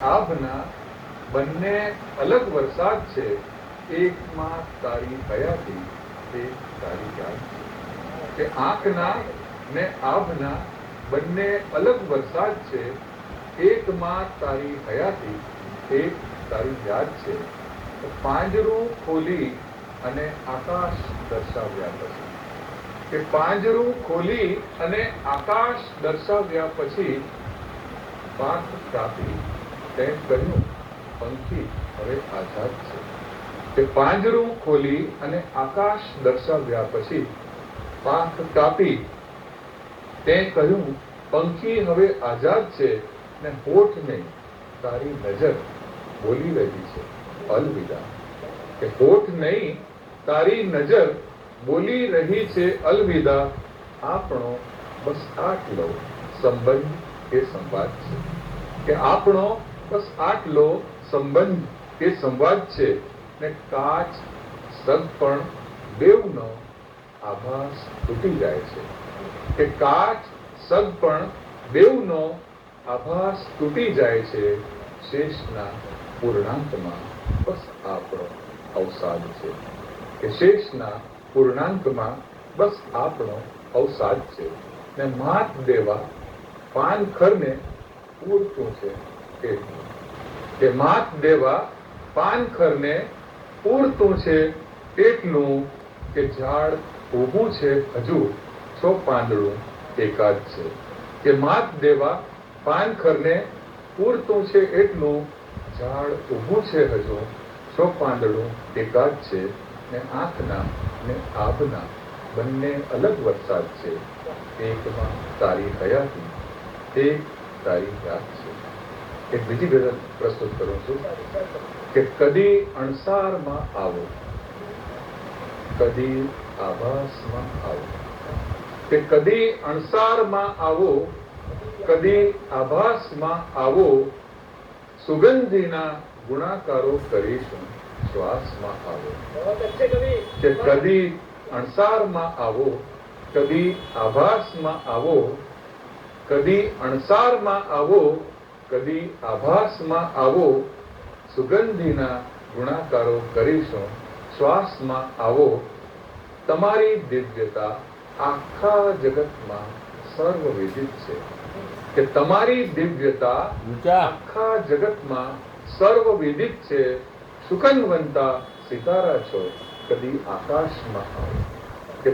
આભના બંને અલગ વરસાદ છે, એકમાં તારી હયાતી, એક તારી યાદ છે. કે આંખના ને આભના બંને અલગ વરસાદ છે, એકમાં તારી હયાતી, એક તારી યાદ છે. પાંજરું ખોલી અને આકાશ દર્શાવ્યા પછી, કે પાંજરું ખોલી અને આકાશ દર્શાવ્યા પછી પાંખ કાપી તેમ કહ્યું, પંખી હવે આઝાદ છે. કે પાંજરું ખોલી અને આકાશ દર્શાવ્યા પછી પાંખ કાપી તે કહ્યું, પંખી હવે આઝાદ છે. ને હોઠ નહીં તારી નજર બોલી રહી છે અલવિદા. કે હોઠ નહીં તારી નજર બોલી રહી છે અલવિદા. આપણો બસ આટલો સંબંધ કે સંવાદ છે. કે આપણો બસ આટલો સંબંધ કે સંવાદ છે. ને કાચ સગપણ બેવનો આભાસ તૂટી જાય છે. કે કાચ સગપણ બેવનો આભાસ તૂટી જાય છે. શેષના પૂર્ણાંકમાં બસ આપણો અવસાદ છે. કે શેષના પૂર્ણાંકમાં બસ આપણો અવસાદ છે. ને માત દેવા પાનખરને પૂરતું છે એટલું. કે માત દેવા પાનખરને પૂરતું છે એટલું. કે ઝાડ ઊભું છે હજુ છો પાંદડું એકાદ છે. કે માત દેવા પાનખરને પૂરતું છે એટલું. ઝાડ ઊભું છે હજુ છો પાંદડું એકાદ છે. ને આંખના ને આભના બંને અલગ વરસાદ છે, એકમાં તારી હયાતી, એક તારી યાદ છે. એક બીજી ગઝલ પ્રસ્તુત કરું છું. કે કદી અણસારમાં આવો, કદી આભાસમાં આવો. કે કદી અણસારમાં આવો, કદી આભાસમાં આવો. સુગંધીના ગુણાકારો કરીશું શ્વાસમાં આવો. કે કદી અણસારમાં આવો, કદી આભાસમાં આવો. કદી અણસારમાં આવો, કદી આભાસમાં આવો. સુગંધીના ગુણાકારો કરીશું શ્વાસમાં આવો. તમારી દિવ્યતા આખા જગતમાં સર્વવિદિત છે. કે તમારી દિવ્યતા આખા જગતમાં સર્વવિદિત છે. સુકનવંતા સિતારા છો, કદી આકાશમાં આવો. કે